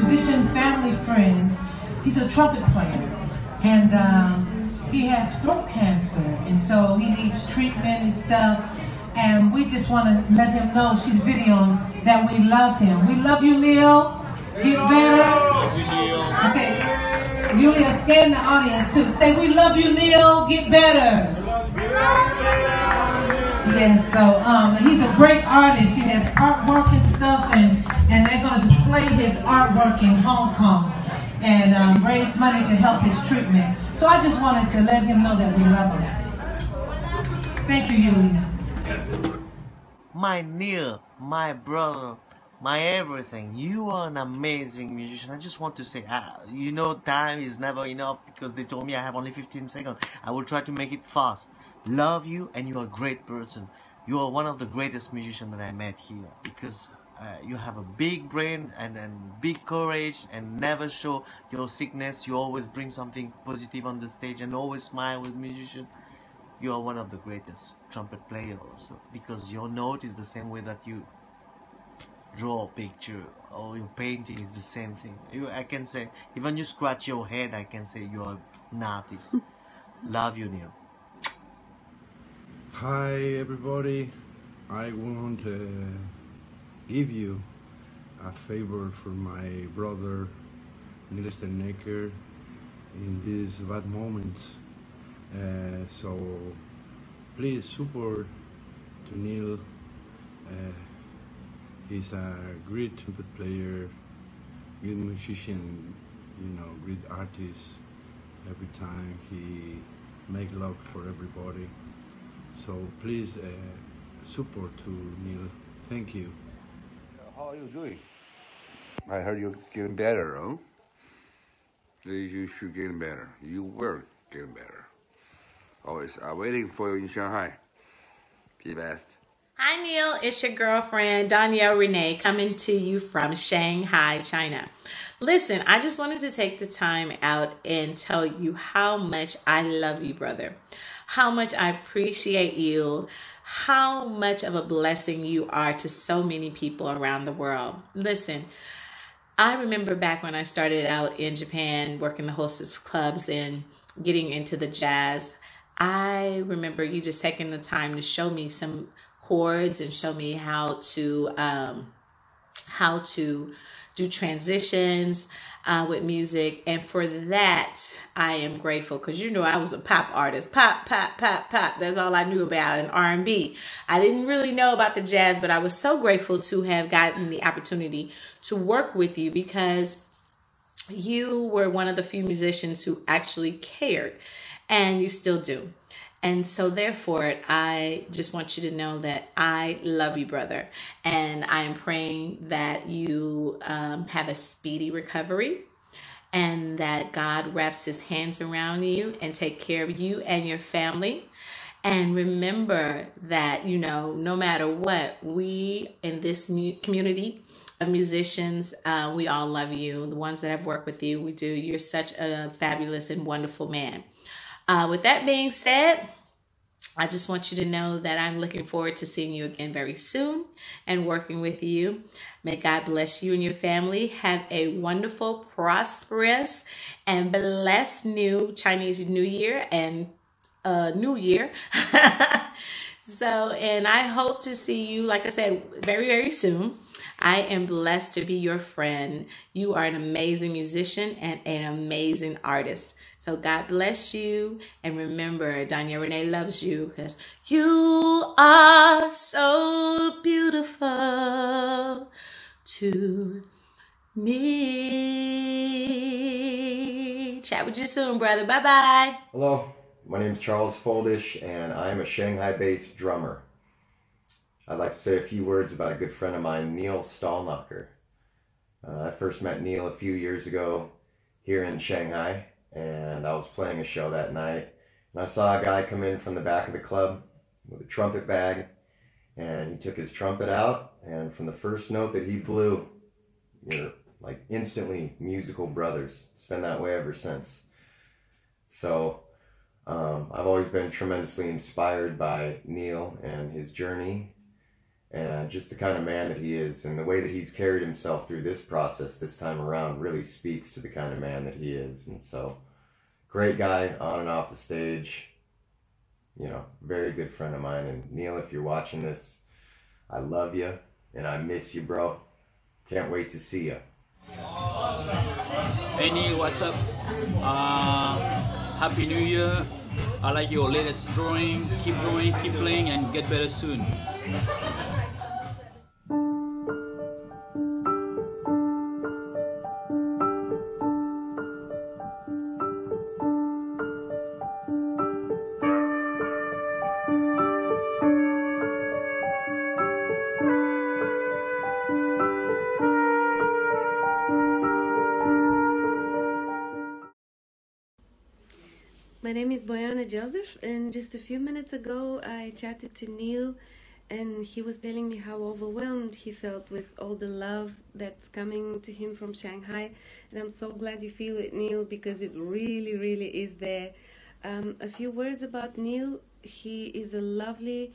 musician family friend. He's a trumpet player, and he has throat cancer, and so he needs treatment and stuff. And we just want to let him know, she's videoing, that we love him. We love you, Neil. Get better. Okay, Julia, scan the audience too. Say, we love you, Neil. Get better. Yes, so he's a great artist. He has artwork and stuff, and they're going to display his artwork in Hong Kong and raise money to help his treatment. So I just wanted to let him know that we love him. Thank you, Julia. My Neil, my brother, my everything. You are an amazing musician. I just want to say, you know, time is never enough because they told me I have only 15 seconds. I will try to make it fast. Love you, and you are a great person. You are one of the greatest musicians that I met here because you have a big brain and big courage and never show your sickness. You always bring something positive on the stage and always smile with musicians. You are one of the greatest trumpet players also because your note is the same way that you draw a picture or your painting is the same thing. I can say, even you scratch your head, I can say you are an artist. Love you, Neil. Hi everybody, I want to give you a favor for my brother Neil Stalnaker in these bad moments. So please support to Neil. He's a great trumpet player, great musician, you know, great artist. Every time he make love for everybody. So please support to Neil. Thank you. How are you doing? I heard you're getting better, huh? You should get better. You were getting better. Always waiting for you in Shanghai. Be best. Hi Neil, it's your girlfriend Danielle Renee coming to you from Shanghai, China. Listen, I just wanted to take the time out and tell you how much I love you, brother. How much I appreciate you. How much of a blessing you are to so many people around the world. Listen, I remember back when I started out in Japan working the hostess clubs and getting into the jazz. I remember you just taking the time to show me some chords and show me how to do transitions with music, and for that I am grateful because you know I was a pop artist. Pop, pop, pop, pop. That's all I knew about, and R&B. I didn't really know about the jazz, but I was so grateful to have gotten the opportunity to work with you because you were one of the few musicians who actually cared, and you still do. And so therefore, I just want you to know that I love you, brother. And I am praying that you have a speedy recovery and that God wraps his hands around you and take care of you and your family. And remember that, you know, no matter what, we in this community of musicians, we all love you. The ones that have worked with you, we do. You're such a fabulous and wonderful man. With that being said, I just want you to know that I'm looking forward to seeing you again very soon and working with you. May God bless you and your family. Have a wonderful, prosperous, and blessed new Chinese New Year and New Year. And I hope to see you, like I said, very, very soon. I am blessed to be your friend. You are an amazing musician and an amazing artist. So God bless you. And remember, Danielle Renee loves you because you are so beautiful to me. Chat with you soon, brother. Bye-bye. Hello, my name is Charles Foldish, and I am a Shanghai-based drummer. I'd like to say a few words about a good friend of mine, Neil Stalnaker. I first met Neil a few years ago here in Shanghai, and I was playing a show that night, and I saw a guy come in from the back of the club with a trumpet bag, and he took his trumpet out, and from the first note that he blew, we're like instantly musical brothers. It's been that way ever since. So I've always been tremendously inspired by Neil and his journey, and just the kind of man that he is, and the way that he's carried himself through this process this time around really speaks to the kind of man that he is. And so, great guy on and off the stage, you know, very good friend of mine. And Neil, if you're watching this, I love you and I miss you, bro. Can't wait to see you. Hey Neil, what's up? Happy New Year. I like your latest drawing. Keep going, keep playing, and get better soon. My name is Boyana Joseph, and just a few minutes ago I chatted to Neil, and he was telling me how overwhelmed he felt with all the love that's coming to him from Shanghai. And I'm so glad you feel it, Neil, because it really, really is there. A few words about Neil. He is a lovely,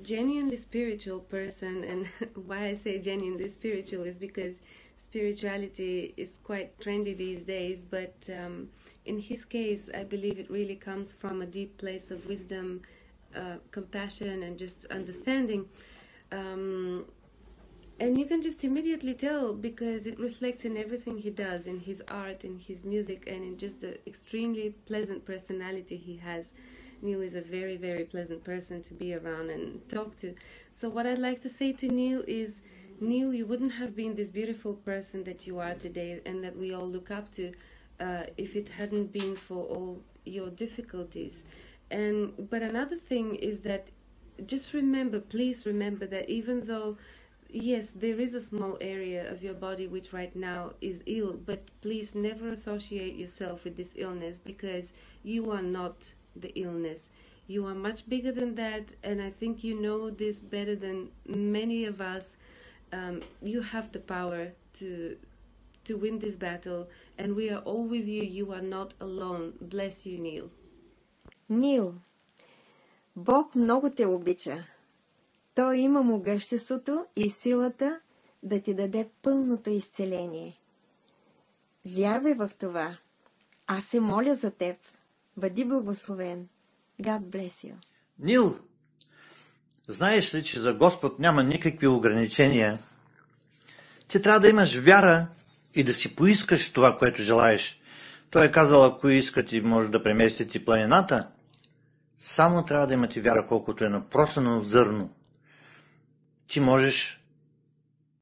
genuinely spiritual person, and why I say genuinely spiritual is because spirituality is quite trendy these days, but in his case, I believe it really comes from a deep place of wisdom, compassion, and just understanding. And you can just immediately tell because it reflects in everything he does, in his art, in his music, and in just the extremely pleasant personality he has. Neil is a very, very pleasant person to be around and talk to. So what I'd like to say to Neil is, Neil, you wouldn't have been this beautiful person that you are today and that we all look up to if it hadn't been for all your difficulties. But another thing is that just remember, please remember that even though, yes, there is a small area of your body which right now is ill, but please never associate yourself with this illness, because you are not the illness. You are much bigger than that, and I think you know this better than many of us. You have the power to win this battle, and we are all with you. You are not alone. Bless you, Neil. Нил, Бог много те обича. Той има могъществото и силата да ти даде пълното изцеление. Вярвай в това. Аз се моля за теб. Бъди благословен. God bless you. Нил, знаеш ли, че за Господ няма никакви ограничения? Ти трябва да имаш вяра и да си поискаш това, което желаеш. Той е казал, ако искате, може да преместите планината. Само трябва да имате вяра, колкото е напросено зърно. Ти можеш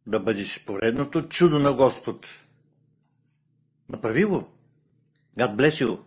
да бъдеш поредното чудо на Господ. Направи го. God bless you.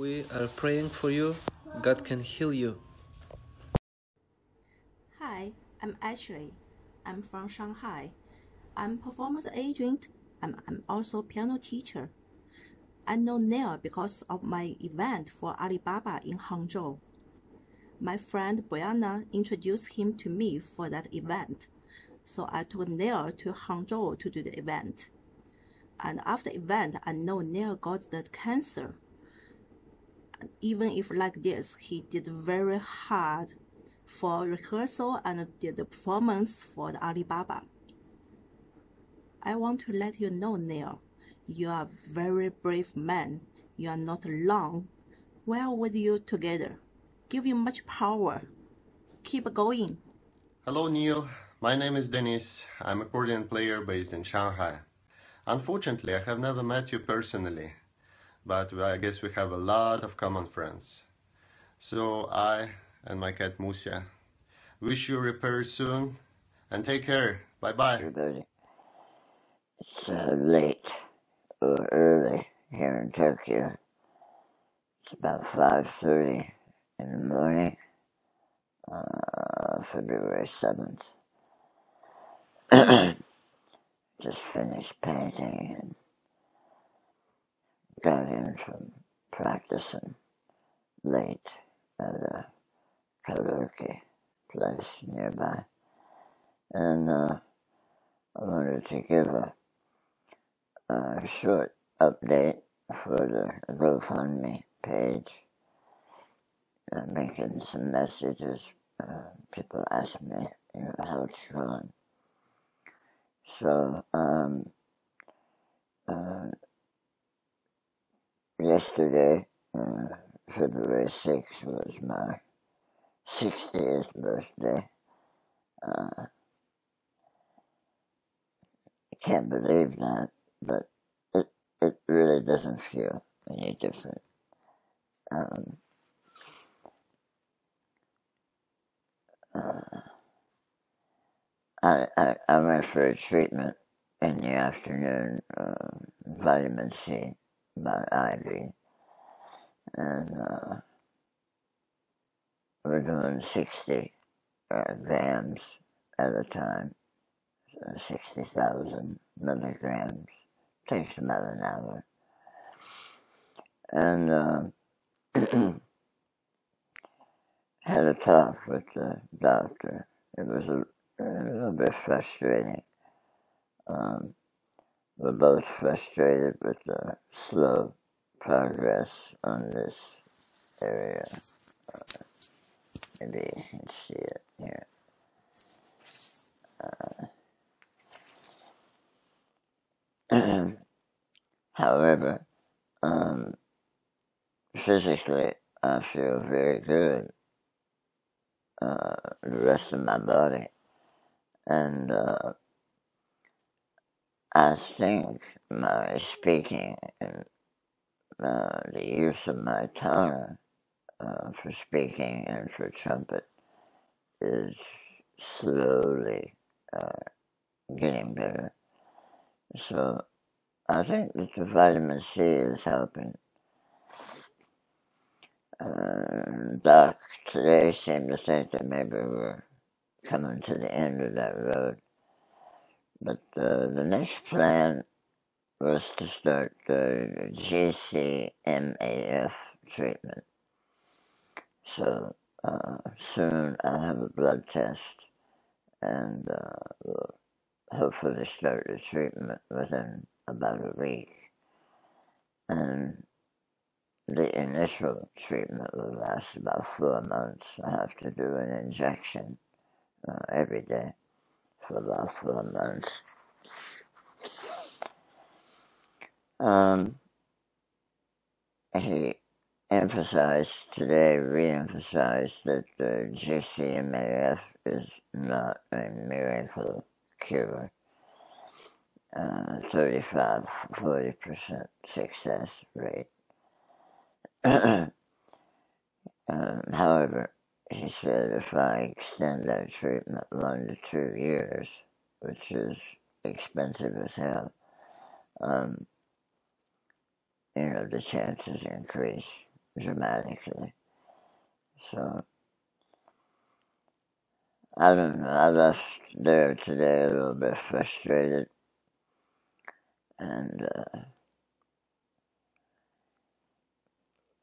We are praying for you. God can heal you. Hi, I'm Ashley. I'm from Shanghai. I'm performance agent. I'm also piano teacher. I know Neil because of my event for Alibaba in Hangzhou. My friend Brianna introduced him to me for that event, so I took Neil to Hangzhou to do the event. And after event, I know Neil got the cancer. Even if like this, he did very hard for rehearsal and did the performance for the Alibaba. I want to let you know, Neil, you are a very brave man. You are not alone. We are with you together. Give you much power. Keep going. Hello, Neil. My name is Denis. I'm a accordion player based in Shanghai. Unfortunately, I have never met you personally, but I guess we have a lot of common friends. So I and my cat Musia wish you repair soon and take care. Bye-bye. Everybody, it's late or early here in Tokyo. It's about 5:30 in the morning, February 7th. Just finished painting and got in from practicing late at a karaoke place nearby. And I wanted to give a short update for the GoFundMe page, making some messages. People ask me, how it's going. So, yesterday, February 6th, was my 60th birthday. I can't believe that, but it really doesn't feel any different. I went for a treatment in the afternoon, vitamin C by IV, and we're doing 60 grams at a time, 60,000 milligrams. Takes about an hour. And had a talk with the doctor. It was a little bit frustrating. We're both frustrated with the slow progress on this area. Maybe you can see it here. However, physically, I feel very good. The rest of my body. And I think my speaking and the use of my tongue for speaking and for trumpet is slowly getting better. So I think that the vitamin C is helping. Doc today seemed to think that maybe we're coming to the end of that road. But the next plan was to start the GCMAF treatment. So soon I'll have a blood test and we'll hopefully start the treatment within about a week. And the initial treatment will last about 4 months. I have to do an injection every day for about 4 months. He emphasized today, re-emphasized that the GCMAF is not a miracle cure. 35-40% success rate. However, he said if I extend that treatment 1 to 2 years, which is expensive as hell, the chances increase dramatically. So, I don't know, I left there today a little bit frustrated, and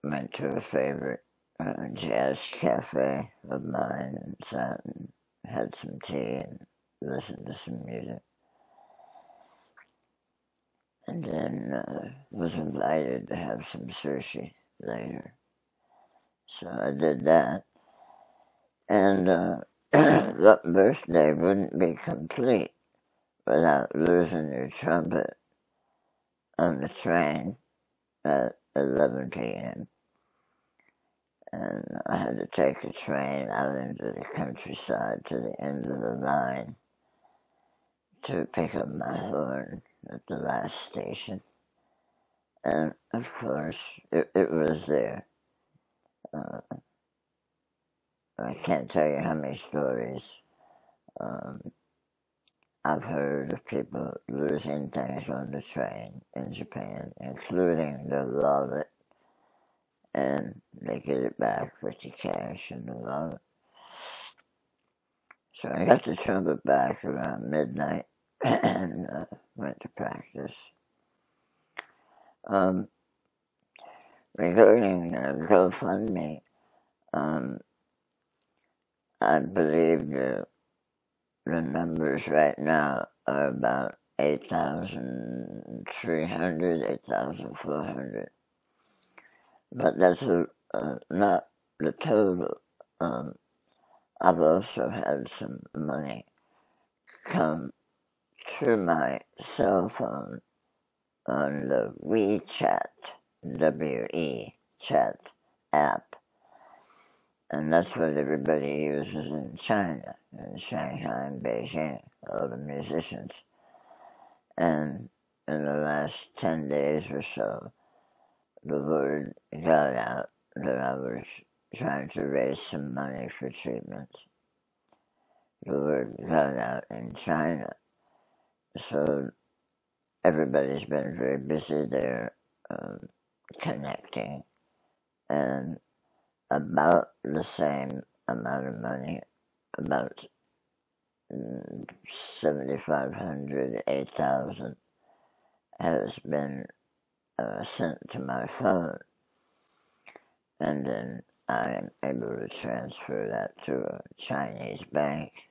went to a favorite jazz cafe of mine and sat and had some tea and listened to some music. and then was invited to have some sushi later. So I did that, and that birthday wouldn't be complete without losing your trumpet on the train at 11 p.m. And I had to take a train out into the countryside to the end of the line to pick up my horn at the last station. And of course, it was there. I can't tell you how many stories I've heard of people losing things on the train in Japan, including the wallet, and they get it back with the cash and the wallet. So I got the trumpet back around midnight and went to practice. Regarding GoFundMe, I believe the numbers right now are about 8,300, 8,400. But that's not the total. I've also had some money come to my cell phone on the WeChat, WeChat app. And that's what everybody uses in China, in Shanghai and Beijing, all the musicians. And in the last 10 days or so, the word got out that I was trying to raise some money for treatments. The word got out in China. So everybody's been very busy there connecting, and about the same amount of money, about 7,500, 8,000, has been sent to my phone, and then I am able to transfer that to a Chinese bank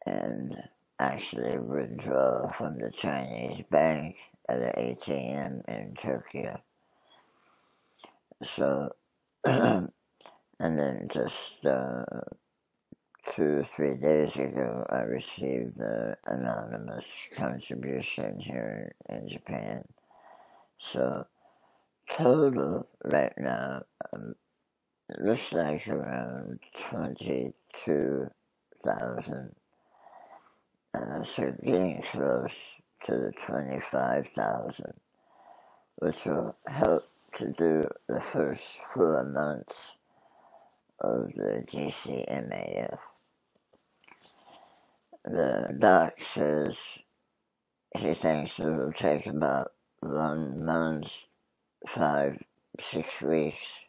and actually withdraw from the Chinese bank at an ATM in Tokyo. So, and then just 2-3 days ago, I received an anonymous contribution here in Japan. So, total right now, it looks like around 22,000. So getting close to the 25,000, which will help to do the first 4 months of the GCMAF. The doc says he thinks it will take about 1 month, 5-6 weeks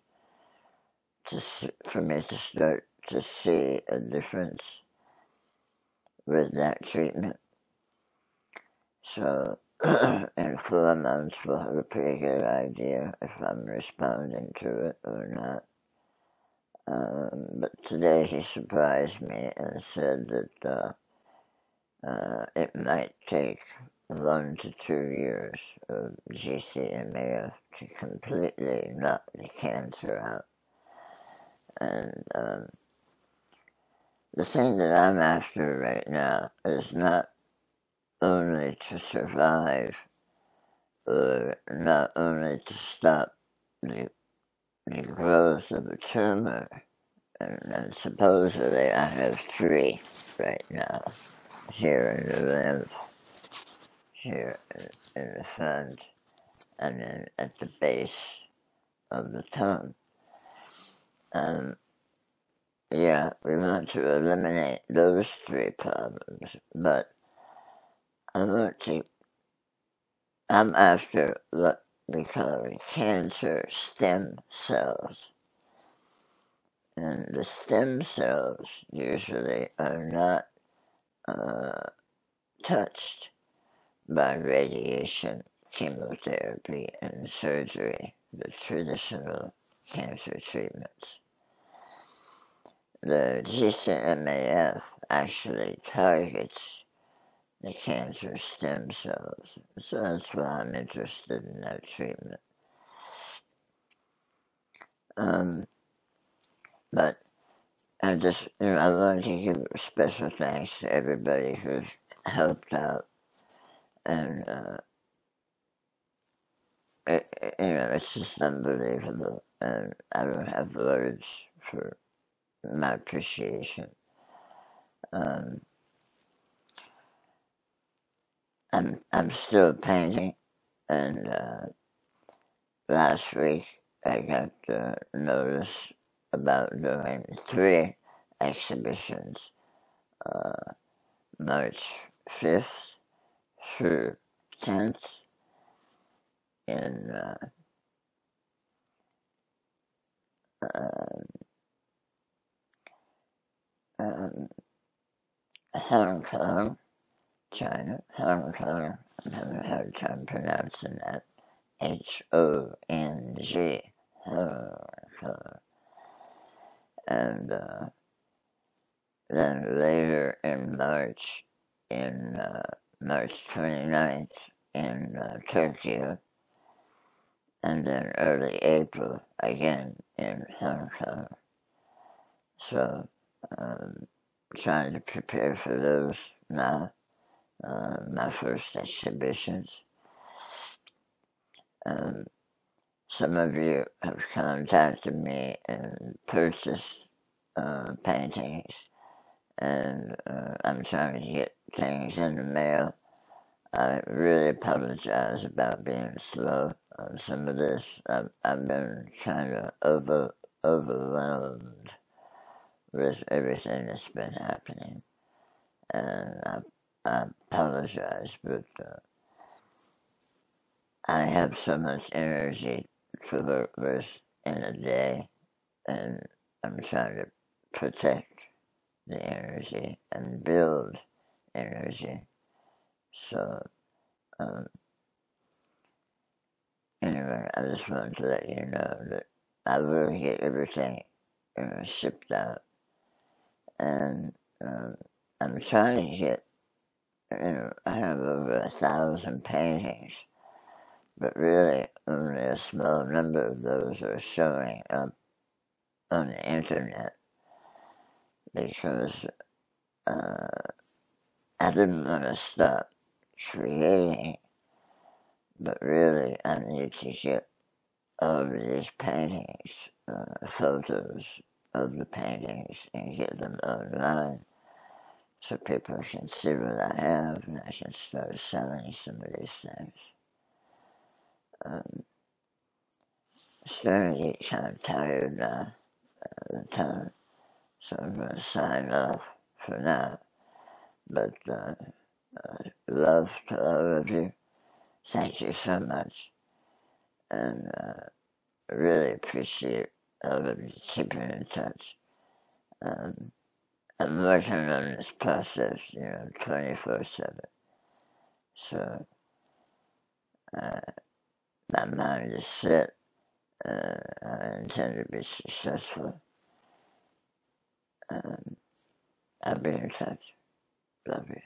for me to start to see a difference with that treatment. So in 4 months we'll have a pretty good idea if I'm responding to it or not. But today he surprised me and said that it might take 1 to 2 years of GCMAF to completely knock the cancer out. And the thing that I'm after right now is not only to survive, or not only to stop the growth of a tumor, and supposedly I have 3 right now, here in the lymph, here in the front, and then at the base of the tongue. Yeah, we want to eliminate those 3 problems, but I'm after what we call cancer stem cells. And the stem cells usually are not touched by radiation, chemotherapy, and surgery, the traditional cancer treatments. The GCMAF actually targets the cancer stem cells. So that's why I'm interested in that treatment. But I just, I want to give special thanks to everybody who's helped out. And, it's just unbelievable. And I don't have words for my appreciation. I'm still painting, and last week I got notice about doing 3 exhibitions, March 5th through 10th in Hong Kong, China, Hong Kong. I'm having a hard time pronouncing that. H-O-N-G, Hong Kong. And then later in March, March 29th in Tokyo, and then early April again in Hong Kong. So, trying to prepare for those now, my first exhibitions. Some of you have contacted me and purchased paintings, and I'm trying to get things in the mail. I really apologize about being slow on some of this. I've been kind of overwhelmed with everything that's been happening, and I apologize, but I have so much energy to work with in a day, and I'm trying to protect the energy and build energy. So, anyway, I just wanted to let you know that I will get everything shipped out, and I'm trying to get, I have over 1,000 paintings, but really only a small number of those are showing up on the internet, because I didn't want to stop creating, but really I need to get all of these paintings, photos of the paintings, and get them online so people can see what I have, and I can start selling some of these things. I'm starting to get kind of tired now of the time, so I'm going to sign off for now. But love to all of you. Thank you so much. And I really appreciate all of you keeping in touch. I'm working on this process, 24/7. So my mind is set. I intend to be successful. I'll be in touch. Love you.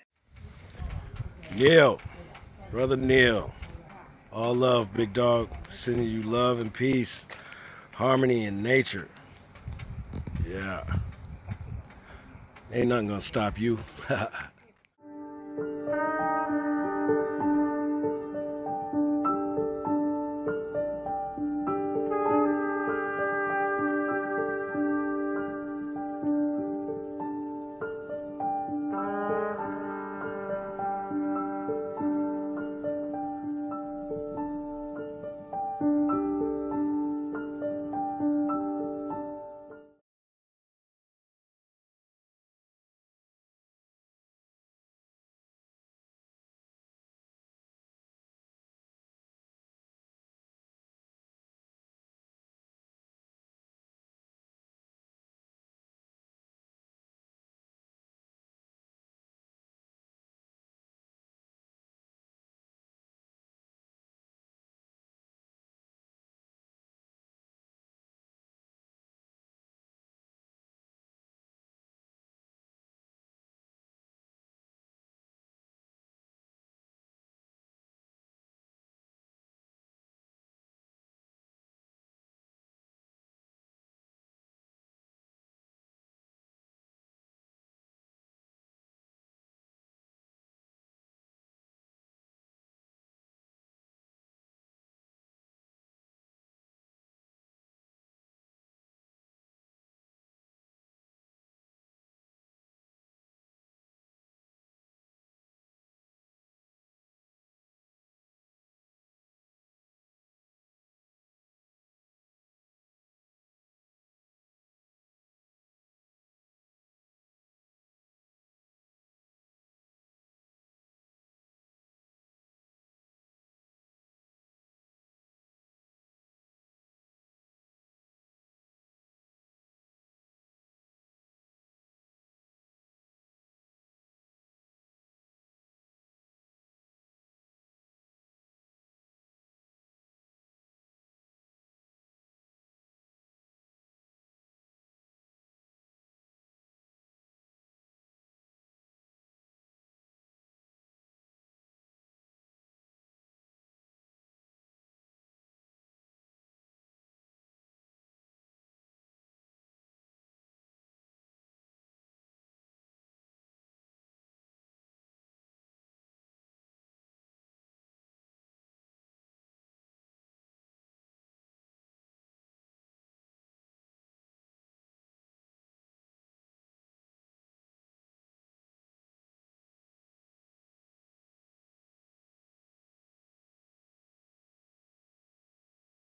Neil, brother Neil, all love, big dog. Sending you love and peace, harmony and nature. Yeah. Ain't nothing gonna stop you.